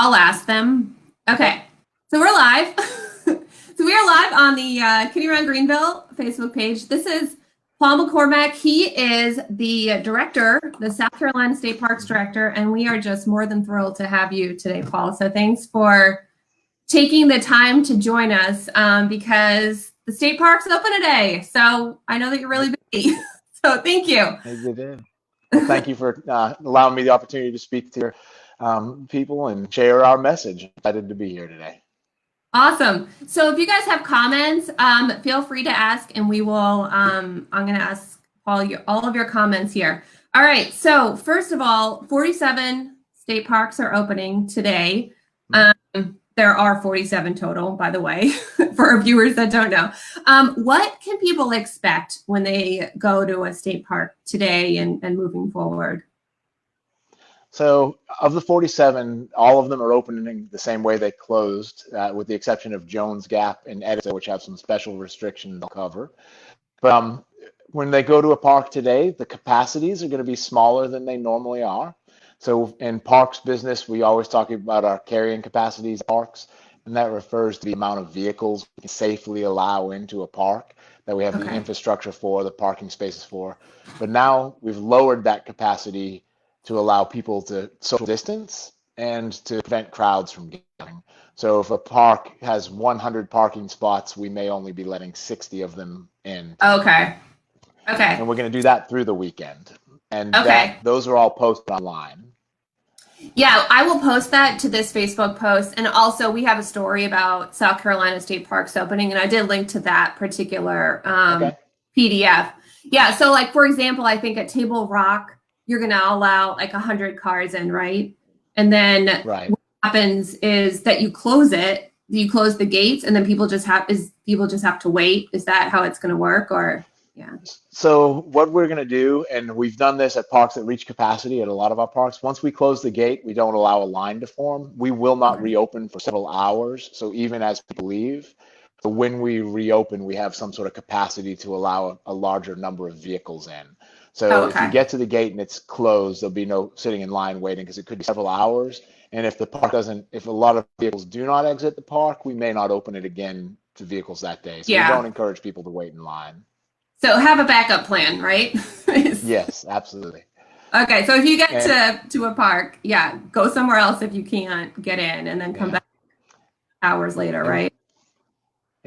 I'll ask them. Okay, so we're live. So we are live on the Kitty Run Greenville Facebook page. This is Paul McCormack. He is the director, the South Carolina State Parks director, and we are just more than thrilled to have you today, Paul. So thanks for taking the time to join us because the state park's open today. So I know that you're really busy. So thank you. Well, thank you for allowing me the opportunity to speak to your people and share our message. Excited to be here today. Awesome. So if you guys have comments, feel free to ask, and we will. I'm going to ask Paul all of your comments here. All right. So first of all, 47 state parks are opening today. There are 47 total, by the way, for our viewers that don't know. What can people expect when they go to a state park today and moving forward? So of the 47, all of them are opening the same way they closed, with the exception of Jones Gap and Edison, which have some special restrictions they'll cover. But when they go to a park today, the capacities are going to be smaller than they normally are. So in parks business, we always talk about our carrying capacities parks, and that refers to the amount of vehicles we can safely allow into a park that we have the infrastructure for, the parking spaces for. But now we've lowered that capacity to allow people to social distance and to prevent crowds from getting. So if a park has 100 parking spots, we may only be letting 60 of them in. Okay. And we're going to do that through the weekend. And those are all posted online. Yeah, I will post that to this Facebook post. And also we have a story about South Carolina State Parks opening, and I did link to that particular PDF. Yeah, so like, for example, I think at Table Rock, you're going to allow like 100 cars in, right? And then what happens is that you close it, you close the gates, and then people just have to wait. Is that how it's going to work? Or So what we're going to do, and we've done this at parks that reach capacity at a lot of our parks, once we close the gate, we don't allow a line to form. We will not reopen for several hours. So even as people leave, so when we reopen, we have some sort of capacity to allow a larger number of vehicles in. So if you get to the gate and it's closed, there'll be no sitting in line waiting, because it could be several hours. And if the park if a lot of vehicles do not exit the park, we may not open it again to vehicles that day. So we don't encourage people to wait in line. So have a backup plan, right? Yes, absolutely. Okay, so if you get to a park, go somewhere else if you can't get in, and then come back hours later, right?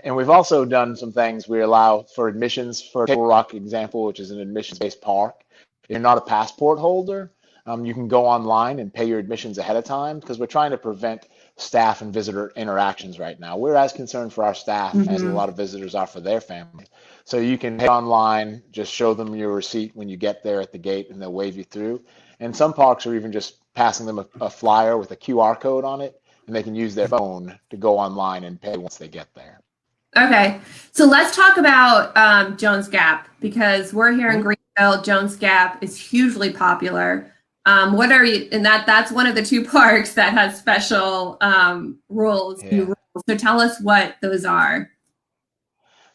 And we've also done some things. We allow for admissions for Table Rock example, which is an admissions-based park. If you're not a passport holder, you can go online and pay your admissions ahead of time, because we're trying to prevent staff and visitor interactions right now. We're as concerned for our staff as a lot of visitors are for their family. So you can pay online, just show them your receipt when you get there at the gate, and they'll wave you through. And some parks are even just passing them a flyer with a QR code on it, and they can use their phone to go online and pay once they get there. Okay, so let's talk about Jones Gap, because we're here in Greenville. Jones Gap is hugely popular. What are you? And that's one of the two parks that has special rules. So tell us what those are.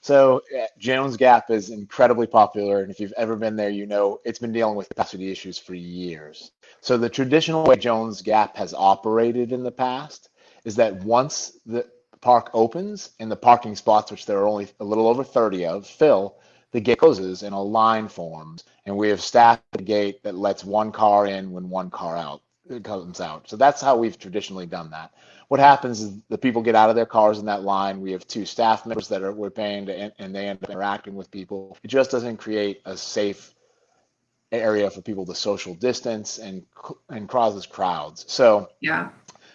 So Jones Gap is incredibly popular, and if you've ever been there, you know it's been dealing with capacity issues for years. So the traditional way Jones Gap has operated in the past is that once the park opens and the parking spots, which there are only a little over 30 of, fill, the gate closes and a line forms, and we have staff at the gate that lets one car in when one car comes out. So that's how we've traditionally done that. What happens is the people get out of their cars in that line. We have two staff members that we're paying to, and they end up interacting with people. It just doesn't create a safe area for people to social distance and causes crowds. So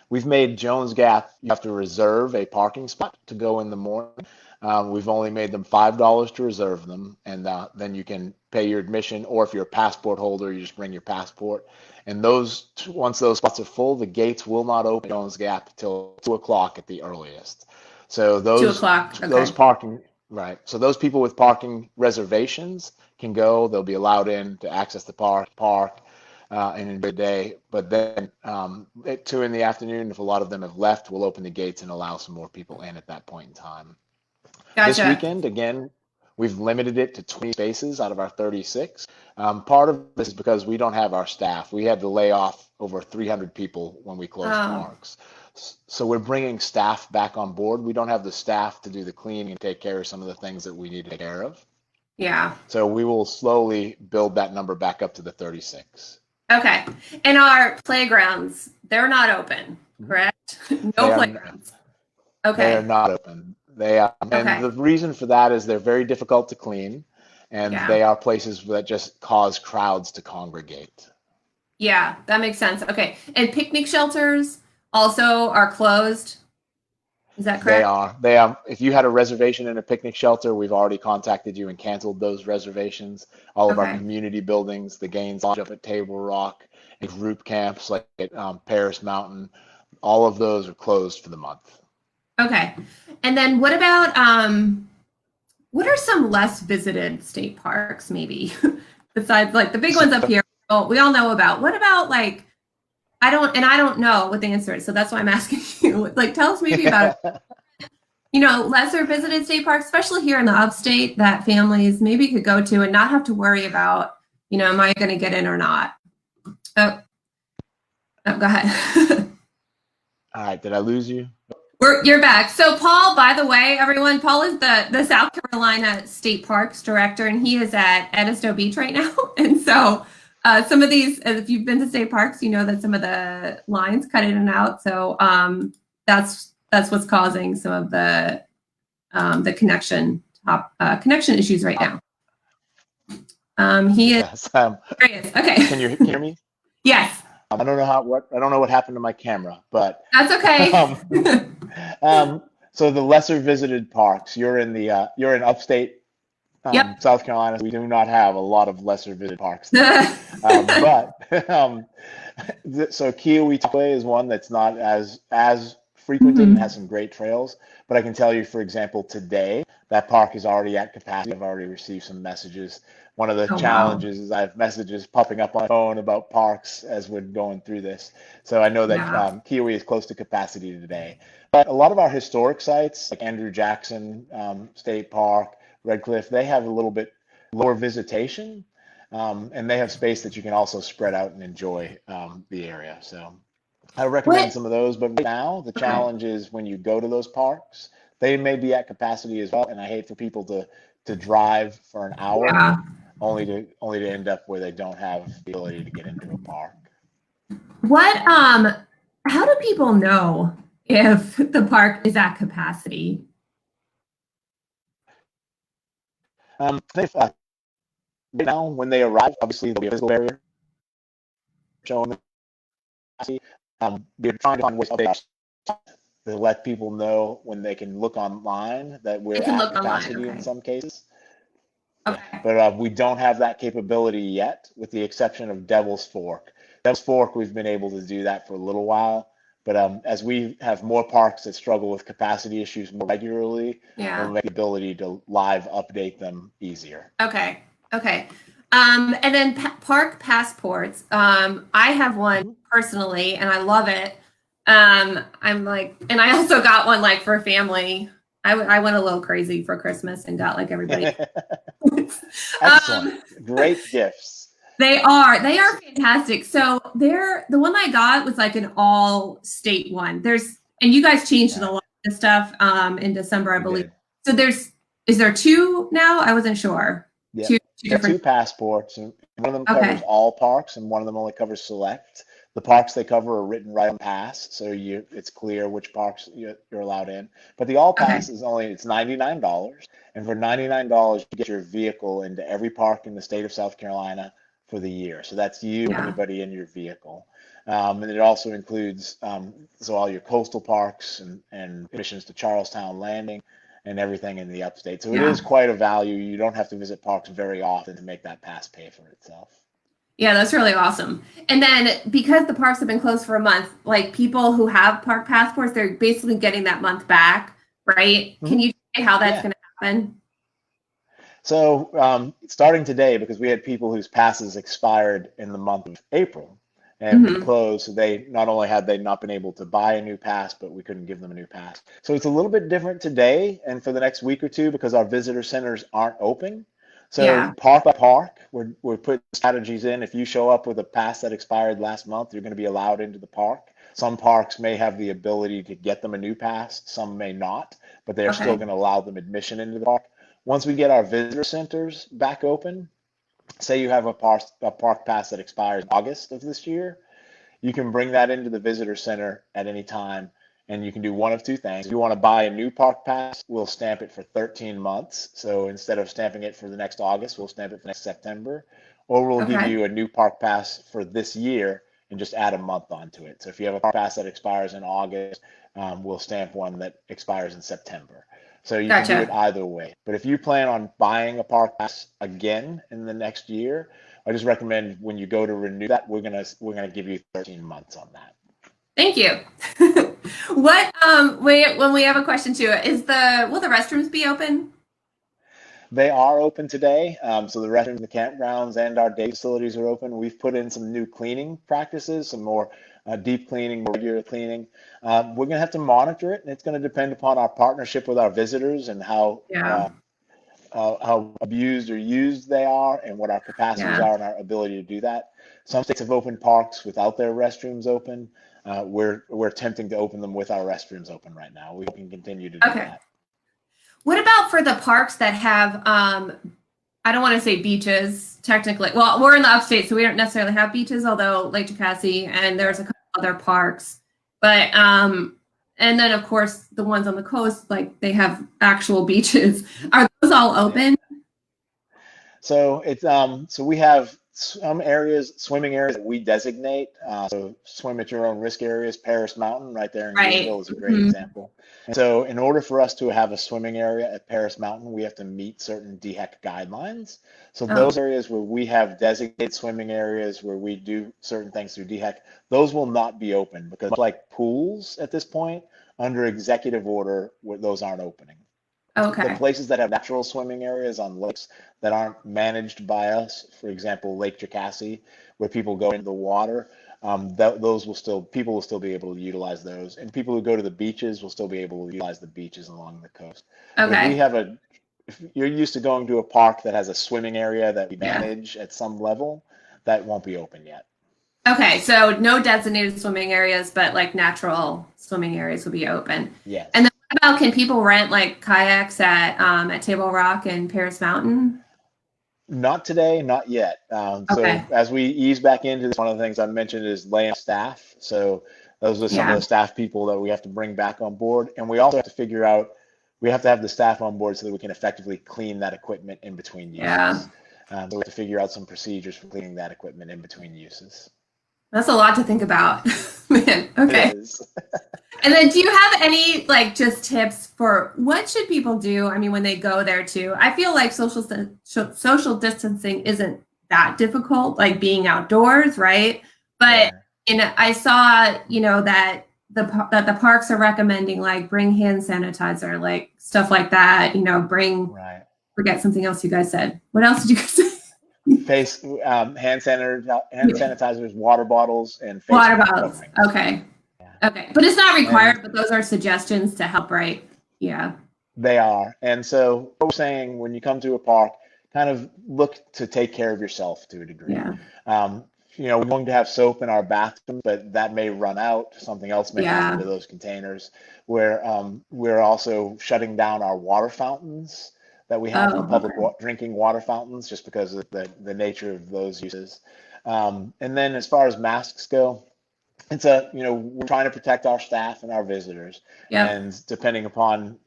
we've made Jones Gap, you have to reserve a parking spot to go in the morning. We've only made them $5 to reserve them, and then you can pay your admission, or if you're a passport holder, you just bring your passport. And once those spots are full, the gates will not open Jones Gap until 2 o'clock at the earliest. So those 2 o'clock. Those parking So those people with parking reservations can go. They'll be allowed in to access the park and enjoy the day. But then at 2 in the afternoon, if a lot of them have left, we'll open the gates and allow some more people in at that point in time. This weekend, again, we've limited it to 20 spaces out of our 36. Part of this is because we don't have our staff. We had to lay off over 300 people when we close Oh, parks. So we're bringing staff back on board. We don't have the staff to do the cleaning and take care of some of the things that we need to take care of. yeah. So we will slowly build that number back up to the 36. Okay. And our playgrounds, they're not open, Mhm. correct? They No are playgrounds. they are Okay. not open. They are, and Okay. the reason for that is they're very difficult to clean, and Yeah. they are places that just cause crowds to congregate. Yeah, that makes sense. Okay. And picnic shelters also are closed. Is that They correct? are. They are. If you had a reservation in a picnic shelter, we've already contacted you and canceled those reservations. All of our Okay. community buildings, the Gaines Lodge up at Table Rock, and group camps like at Paris Mountain, all of those are closed for the month. Okay. And then what are some less visited state parks maybe besides like the big So, ones up here we all know about. What about like I don't know what the answer is. So that's why I'm asking you. Like tell us maybe about lesser visited state parks, especially here in the upstate that families maybe could go to and not have to worry about, am I going to get in or not? Oh, oh go ahead. all right, did I lose you? You're back. So Paul, by the way, everyone, Paul is the South Carolina State Parks Director, and he is at Edisto Beach right now. And so some of these, if you've been to state parks, you know that some of the lines cut in and out. So that's what's causing some of the connection issues right now. He is Yes. curious. Okay. Can you hear me? Yes, I don't know what happened to my camera, but that's okay. um, so the lesser visited parks. You're in upstate Yep. South Carolina. We do not have a lot of lesser visited parks there. But so Kiowee Talkway is one that's not as frequented and Mhm. has some great trails. But I can tell you, for example, today that park is already at capacity. I've already received some messages. One of the Oh wow. challenges is I have messages popping up on my phone about parks as we're going through this. So I know that Yeah. Kiowee is close to capacity today. But a lot of our historic sites, like Andrew Jackson State Park, Red Cliff, they have a little bit lower visitation, and they have space that you can also spread out and enjoy the area. So I recommend What? some of those. But right now, the Okay. challenge is when you go to those parks, they may be at capacity as well. And I hate for people to drive for an hour Yeah. only to end up where they don't have the ability to get into a park. What how do people know if the park is at capacity? If, right now, when they arrive, obviously there'll be a physical barrier showing the capacity. We're trying to find ways to update our to let people know when they can look online that They we're can at look online, capacity in okay. some cases. Yeah, Okay. but we don't have that capability yet, with the exception of Devil's Fork. Devil's Fork, we've been able to do that for a little while, but as we have more parks that struggle with capacity issues more regularly, we'll Yeah. make the ability to live update them easier. Okay. Okay. And then park passports. I have one Mhm. personally and I love it. I'm like, and I also got one like for family. I went a little crazy for Christmas and got like everybody. Excellent. um, Great gifts. They are fantastic. So the one I got was like an all state one. And you guys changed a Yeah, lot of stuff in December, I we believe. did. So is there two now? I wasn't sure. Yep. Two We have different. two passports, and one of them covers Okay. all parks, and one of them only covers select. The parks they cover are written right on pass, so it's clear which parks you're allowed in. But the all Okay. pass it's $99, and for $99 you get your vehicle into every park in the state of South Carolina for the year. So that's you and Yeah. anybody in your vehicle. And it also includes so all your coastal parks and admissions to Charlestown Landing and everything in the upstate. So it is Yeah. quite a value. You don't have to visit parks very often to make that pass pay for itself. Yeah, that's really awesome. And then because the parks have been closed for a month, like people who have park passports, they're basically getting that month back, right? Can Hmm. you say how that's Yeah. going to happen? So starting today, because we had people whose passes expired in the month of April and been Hmm. closed, so they not only had they not been able to buy a new pass, but we couldn't give them a new pass. So it's a little bit different today and for the next week or two because our visitor centers aren't open. So Yeah. park by park, we're putting strategies in. If you show up with a pass that expired last month, you're going to be allowed into the park. Some parks may have the ability to get them a new pass, some may not, but they're still Okay. going to allow them admission into the park. Once we get our visitor centers back open, say you have a park pass that expires in August of this year, you can bring that into the visitor center at any time, and you can do one of two things. If you want to buy a new park pass, we'll stamp it for 13 months. So instead of stamping it for the next August, we'll stamp it for next September. Or we'll give Okay. you a new park pass for this year and just add a month onto it. So if you have a park pass that expires in August, we'll stamp one that expires in September. So you can do it Gotcha. either way. But if you plan on buying a park pass again in the next year, I just recommend when you go to renew that, we're gonna give you 13 months on that. Thank you. What wait, when we have a question too, will the restrooms be open? They are open today, so the restrooms, the campgrounds, and our day facilities are open. We've put in some new cleaning practices, some more deep cleaning, more regular cleaning. We're gonna have to monitor it, and it's gonna depend upon our partnership with our visitors and Yeah. how abused or used they are and what our capacities Yeah. are and our ability to do that. Some states have opened parks without their restrooms open. We're attempting to open them with our restrooms open right now. We can continue to do Okay. that. What about for the parks that have I don't want to say beaches technically. Well, we're in the upstate, so we don't necessarily have beaches, although Lake Jacassie and there's a couple other parks. But and then of course the ones on the coast, like they have actual beaches. Are those all Yeah. open? So we have some areas, swimming areas that we designate. So swim at your own risk areas. Paris Mountain, right there in Right. Greenville, is a great Mhm. example. And so, in order for us to have a swimming area at Paris Mountain, we have to meet certain DHEC guidelines. So Oh, those areas where we have designated swimming areas where we do certain things through DHEC, those will not be open because, like pools at this point, under executive order, those aren't opening. The okay. places that have natural swimming areas on lakes that aren't managed by us, for example, Lake Jacassie, where people go into the water, those people will still be able to utilize those, and people who go to the beaches will still be able to utilize the beaches along the coast. But Okay. if you're used to going to a park that has a swimming area that we Yeah. manage at some level, that won't be open yet. Okay, so no designated swimming areas, but like natural swimming areas will be open. And then Yes. what about can people rent like kayaks at Table Rock and Paris Mountain? Not today, not yet. So Okay. as we ease back into this, one of the things I mentioned is laying off staff. So those are some of Yeah. the staff people that we have to bring back on board, and we also have to figure out we have to have the staff on board so that we can effectively clean that equipment in between Yeah. uses. So we have to figure out some procedures for cleaning that equipment in between uses. That's a lot to think about. Man. It Okay. is. And then do you have any like just tips for what should people do? I mean, when they go there too, I feel like social distancing isn't that difficult, like being outdoors, right? But Yeah. I saw, that that the parks are recommending like bring hand sanitizer, like stuff like that, Right. forget something else you guys said. What else did you guys say? Face hand sanitizers, water bottles, and face Water bottles. coverings. Okay. Yeah. Okay. But it's not And required, but those are suggestions to help, right? Yeah. they are. And so what we're saying when you come to a park, kind of look to take care of yourself to a degree. Yeah. Um, we're going to have soap in our bathroom, but that may run out. Something else may happen Yeah. to those containers. We're also shutting down our water fountains that we have for Oh, public okay. drinking water fountains just because of the nature of those uses. And then as far as masks go, we're trying to protect our staff and our visitors. Yep. And depending upon,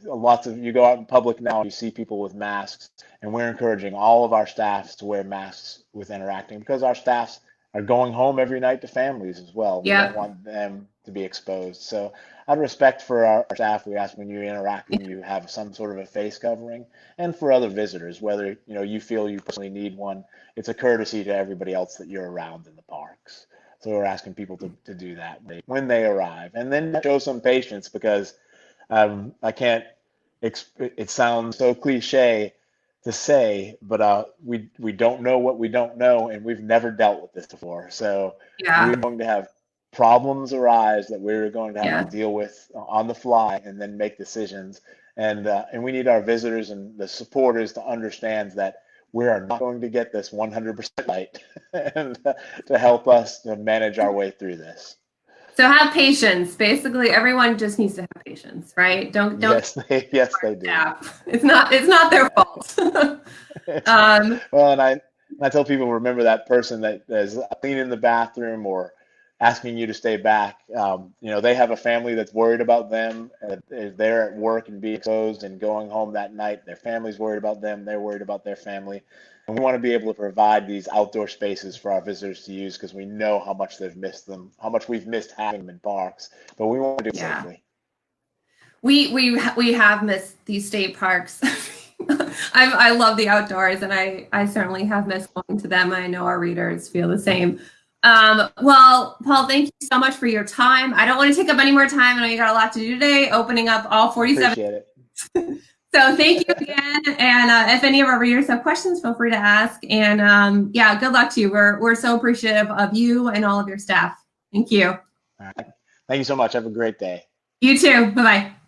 lots of, you go out in public now, you see people with masks, and we're encouraging all of our staffs to wear masks with interacting because our staffs are going home every night to families as well. We don't Yep. want them to be exposed. So out of respect for our staff, we ask when you interact, when you have some sort of a face covering, and for other visitors, whether, you feel you personally need one, it's a courtesy to everybody else that you're around in the parks. So we're asking people to do that when they arrive, and then show some patience because I can't. It sounds so cliche to say, but we don't know what we don't know, and we've never dealt with this before. So we're Yeah. going to have problems arise that we're going to have to Yeah. deal with on the fly, and then make decisions. And we need our visitors and the supporters to understand that we are not going to get this 100% right, and to help us to manage our way through this. So have patience. Basically, everyone just needs to have patience, right? Don't Yes, they do. It's not their fault. Well, and I tell people, remember that person that is cleaning the bathroom or asking you to stay back. They have a family that's worried about them. They're at work and being exposed and going home that night. Their family's worried about them. They're worried about their family. And we want to be able to provide these outdoor spaces for our visitors to use because we know how much they've missed them, how much we've missed having them in parks. But we want to do it safely. We have missed these state parks. I love the outdoors, and I certainly have missed going to them. I know our readers feel the same. Well, Paul, thank you so much for your time. I don't want to take up any more time. I know you got a lot to do today, opening up all 47. Appreciate it. So thank you again. And if any of our readers have questions, feel free to ask. And yeah, good luck to you. We're so appreciative of you and all of your staff. Thank you. All right. Thank you so much. Have a great day. You too. Bye-bye.